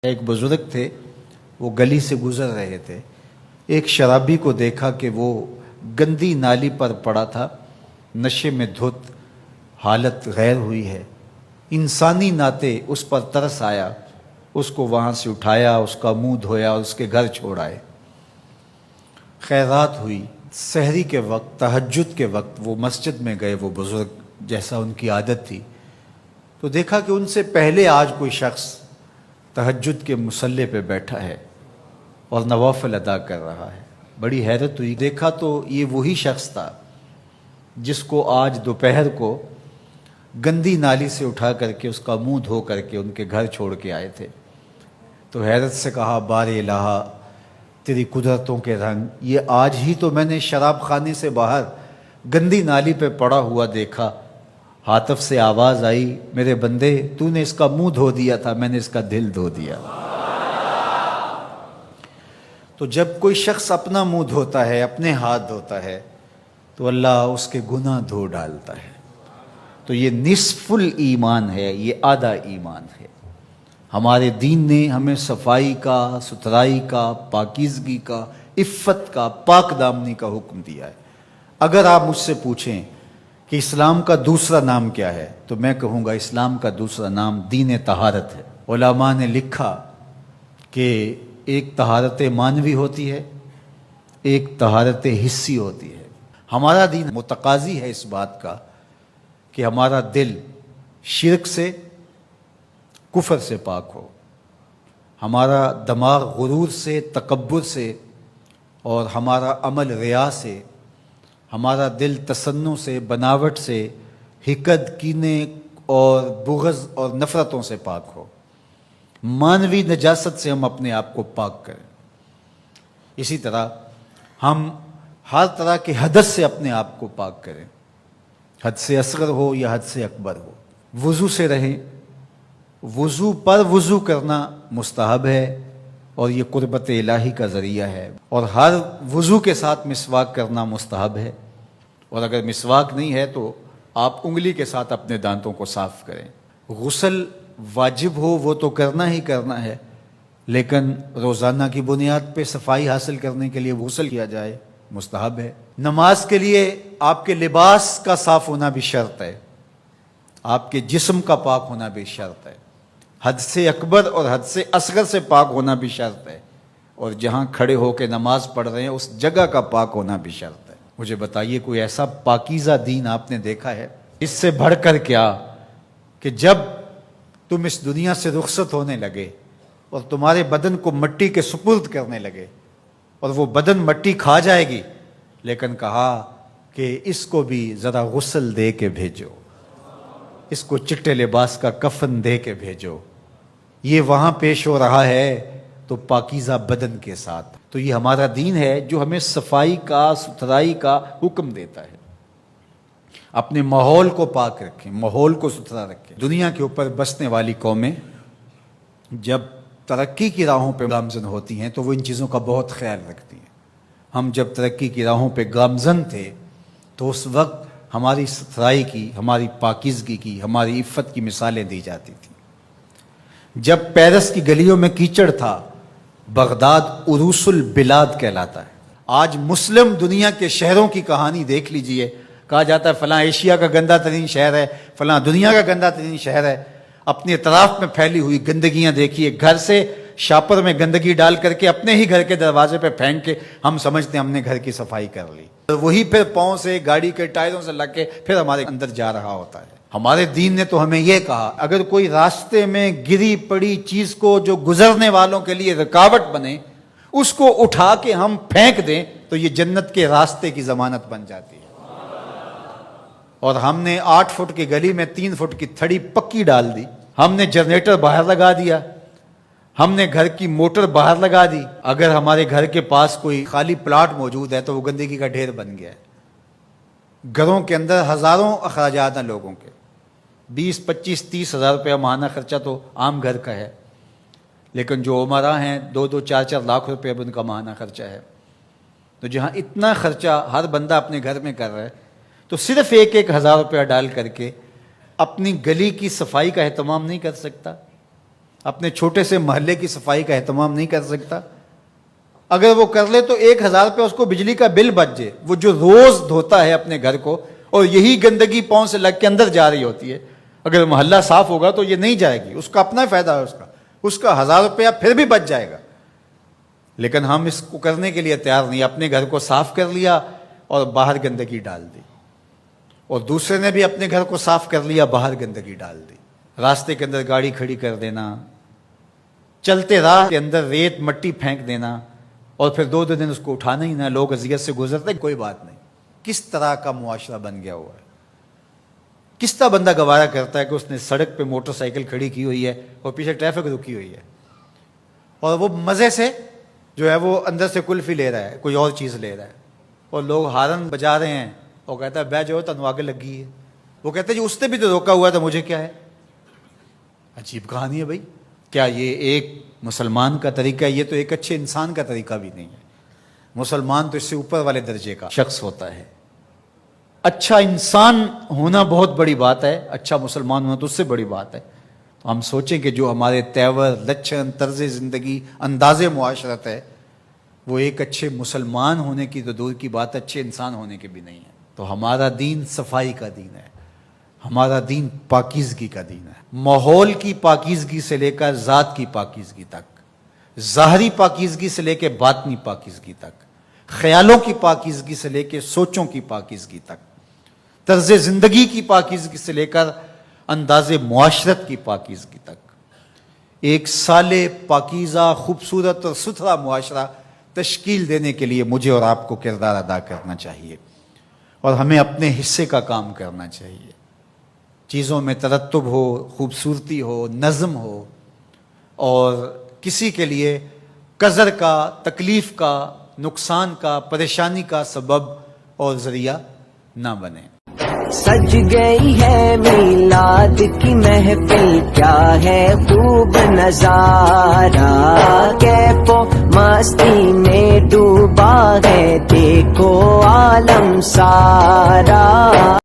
ایک بزرگ تھے، وہ گلی سے گزر رہے تھے۔ ایک شرابی کو دیکھا کہ وہ گندی نالی پر پڑا تھا، نشے میں دھت، حالت غیر ہوئی ہے۔ انسانی ناطے اس پر ترس آیا، اس کو وہاں سے اٹھایا، اس کا منہ دھویا اور اس کے گھر چھوڑ آئے۔ خیرات ہوئی۔ سحری کے وقت، تہجد کے وقت وہ مسجد میں گئے، وہ بزرگ، جیسا ان کی عادت تھی، تو دیکھا کہ ان سے پہلے آج کوئی شخص تہجد کے مصلی پہ بیٹھا ہے اور نوافل ادا کر رہا ہے۔ بڑی حیرت ہوئی، دیکھا تو یہ وہی شخص تھا جس کو آج دوپہر کو گندی نالی سے اٹھا کر کے اس کا منہ دھو کر کے ان کے گھر چھوڑ کے آئے تھے۔ تو حیرت سے کہا، بار الہ، تیری قدرتوں کے رنگ، یہ آج ہی تو میں نے شراب خانے سے باہر گندی نالی پہ پڑا ہوا دیکھا۔ ہاتف سے آواز آئی، میرے بندے، تو نے اس کا منہ دھو دیا تھا، میں نے اس کا دل دھو دیا۔ تو جب کوئی شخص اپنا منہ دھوتا ہے، اپنے ہاتھ دھوتا ہے، تو اللہ اس کے گناہ دھو ڈالتا ہے۔ تو یہ نصف الایمان ہے، یہ آدھا ایمان ہے۔ ہمارے دین نے ہمیں صفائی کا، ستھرائی کا، پاکیزگی کا، عفت کا، پاک دامنی کا حکم دیا ہے۔ اگر آپ مجھ سے پوچھیں کہ اسلام کا دوسرا نام کیا ہے، تو میں کہوں گا اسلام کا دوسرا نام دین طہارت ہے۔ علماء نے لکھا کہ ایک طہارت معنوی ہوتی ہے، ایک طہارت حسی ہوتی ہے۔ ہمارا دین متقاضی ہے اس بات کا کہ ہمارا دل شرک سے، کفر سے پاک ہو، ہمارا دماغ غرور سے، تکبر سے، اور ہمارا عمل ریا سے، ہمارا دل تصنع سے، بناوٹ سے، حقد، کینے اور بغض اور نفرتوں سے پاک ہو۔ مانوی نجاست سے ہم اپنے آپ کو پاک کریں۔ اسی طرح ہم ہر طرح کے حدث سے اپنے آپ کو پاک کریں، حد سے اصغر ہو یا حد سے اکبر ہو۔ وضو سے رہیں۔ وضو پر وضو کرنا مستحب ہے اور یہ قربت الہی کا ذریعہ ہے، اور ہر وضو کے ساتھ مسواک کرنا مستحب ہے، اور اگر مسواک نہیں ہے تو آپ انگلی کے ساتھ اپنے دانتوں کو صاف کریں۔ غسل واجب ہو وہ تو کرنا ہی کرنا ہے، لیکن روزانہ کی بنیاد پہ صفائی حاصل کرنے کے لیے غسل کیا جائے، مستحب ہے۔ نماز کے لیے آپ کے لباس کا صاف ہونا بھی شرط ہے، آپ کے جسم کا پاک ہونا بھی شرط ہے، حد سے اکبر اور حد سے اصغر سے پاک ہونا بھی شرط ہے، اور جہاں کھڑے ہو کے نماز پڑھ رہے ہیں اس جگہ کا پاک ہونا بھی شرط ہے۔ مجھے بتائیے کوئی ایسا پاکیزہ دین آپ نے دیکھا ہے؟ اس سے بڑھ کر کیا کہ جب تم اس دنیا سے رخصت ہونے لگے اور تمہارے بدن کو مٹی کے سپرد کرنے لگے، اور وہ بدن مٹی کھا جائے گی، لیکن کہا کہ اس کو بھی ذرا غسل دے کے بھیجو، اس کو چٹے لباس کا کفن دے کے بھیجو۔ یہ وہاں پیش ہو رہا ہے تو پاکیزہ بدن کے ساتھ۔ تو یہ ہمارا دین ہے جو ہمیں صفائی کا، ستھرائی کا حکم دیتا ہے۔ اپنے ماحول کو پاک رکھیں، ماحول کو ستھرا رکھیں۔ دنیا کے اوپر بسنے والی قومیں جب ترقی کی راہوں پہ گامزن ہوتی ہیں تو وہ ان چیزوں کا بہت خیال رکھتی ہیں۔ ہم جب ترقی کی راہوں پہ گامزن تھے تو اس وقت ہماری ستھرائی کی، ہماری پاکیزگی کی، ہماری عفت کی مثالیں دی جاتی تھیں۔ جب پیرس کی گلیوں میں کیچڑ تھا، بغداد عروس البلاد کہلاتا ہے۔ آج مسلم دنیا کے شہروں کی کہانی دیکھ لیجئے، کہا جاتا ہے فلاں ایشیا کا گندہ ترین شہر ہے، فلاں دنیا کا گندہ ترین شہر ہے۔ اپنے اطراف میں پھیلی ہوئی گندگیاں دیکھیے، گھر سے شاپر میں گندگی ڈال کر کے اپنے ہی گھر کے دروازے پہ پھینک کے ہم سمجھتے ہیں ہم نے گھر کی صفائی کر لی، وہی پھر پاؤں سے، گاڑی کے ٹائروں سے لگ کے پھر ہمارے اندر جا رہا ہوتا ہے۔ ہمارے دین نے تو ہمیں یہ کہا، اگر کوئی راستے میں گری پڑی چیز کو جو گزرنے والوں کے لیے رکاوٹ بنے، اس کو اٹھا کے ہم پھینک دیں تو یہ جنت کے راستے کی ضمانت بن جاتی ہے۔ اور ہم نے 8 فٹ کی گلی میں 3 فٹ کی تھڑی پکی ڈال دی، ہم نے جنریٹر باہر لگا دیا، ہم نے گھر کی موٹر باہر لگا دی۔ اگر ہمارے گھر کے پاس کوئی خالی پلاٹ موجود ہے تو وہ گندگی کا ڈھیر بن گیا ہے۔ گھروں کے اندر ہزاروں اخراجات ہیں لوگوں کے، 20، 25، 30 ہزار روپیہ ماہانہ خرچہ تو عام گھر کا ہے، لیکن جو عمرا ہیں 2-2، 4-4 لاکھ روپے اب ان کا ماہانہ خرچہ ہے۔ تو جہاں اتنا خرچہ ہر بندہ اپنے گھر میں کر رہا ہے، تو صرف 1-1 ہزار روپیہ ڈال کر کے اپنی گلی کی صفائی کا اہتمام نہیں کر سکتا؟ اپنے چھوٹے سے محلے کی صفائی کا اہتمام نہیں کر سکتا؟ اگر وہ کر لے تو 1000 روپے اس کو بجلی کا بل بچ جائے، وہ جو روز دھوتا ہے اپنے گھر کو اور یہی گندگی پاؤں سے لگ کے اندر جا رہی ہوتی ہے، اگر محلہ صاف ہوگا تو یہ نہیں جائے گی، اس کا اپنا فائدہ ہے، اس کا 1000 روپیہ پھر بھی بچ جائے گا۔ لیکن ہم اس کو کرنے کے لیے تیار نہیں، اپنے گھر کو صاف کر لیا اور باہر گندگی ڈال دی، اور دوسرے نے بھی اپنے گھر کو صاف کر لیا، باہر گندگی ڈال دی، راستے کے اندر گاڑی کھڑی کر دینا، چلتے راہ کے اندر ریت مٹی پھینک دینا، اور پھر 2 دن اس کو اٹھانا ہی نہ، لوگ اذیت سے گزرتے، کوئی بات نہیں۔ کس طرح کا معاشرہ بن گیا ہوا ہے؟ کس طرح بندہ گوارا کرتا ہے کہ اس نے سڑک پہ موٹر سائیکل کھڑی کی ہوئی ہے اور پیچھے ٹریفک رکی ہوئی ہے، اور وہ مزے سے جو ہے وہ اندر سے کلفی لے رہا ہے، کوئی اور چیز لے رہا ہے، اور لوگ ہارن بجا رہے ہیں، اور کہتا ہے بہ جو تنو آگے لگی ہے، وہ کہتے ہیں جی اس نے بھی تو روکا ہوا تھا، مجھے کیا ہے؟ عجیب کہانی ہے بھائی۔ کیا یہ ایک مسلمان کا طریقہ ہے؟ یہ تو ایک اچھے انسان کا طریقہ بھی نہیں ہے۔ مسلمان تو اس سے اوپر والے درجے کا شخص ہوتا ہے۔ اچھا انسان ہونا بہت بڑی بات ہے، اچھا مسلمان ہونا تو اس سے بڑی بات ہے۔ تو ہم سوچیں کہ جو ہمارے تیور، لچھن، طرز زندگی، انداز معاشرت ہے، وہ ایک اچھے مسلمان ہونے کی تو دور کی بات، اچھے انسان ہونے کی بھی نہیں ہے۔ تو ہمارا دین صفائی کا دین ہے، ہمارا دین پاکیزگی کا دین ہے، ماحول کی پاکیزگی سے لے کر ذات کی پاکیزگی تک، ظاہری پاکیزگی سے لے کے باطنی پاکیزگی تک، خیالوں کی پاکیزگی سے لے کے سوچوں کی پاکیزگی تک، طرز زندگی کی پاکیزگی سے لے کر انداز معاشرت کی پاکیزگی تک، ایک صالح، پاکیزہ، خوبصورت اور ستھرا معاشرہ تشکیل دینے کے لیے مجھے اور آپ کو کردار ادا کرنا چاہیے، اور ہمیں اپنے حصے کا کام کرنا چاہیے۔ چیزوں میں ترتب ہو، خوبصورتی ہو، نظم ہو، اور کسی کے لیے قذر کا، تکلیف کا، نقصان کا، پریشانی کا سبب اور ذریعہ نہ بنے۔ سج گئی ہے میلاد کی محفل، کیا ہے خوب نظارہ، کیف و مستی میں ڈوبا ہے دیکھو عالم سارا۔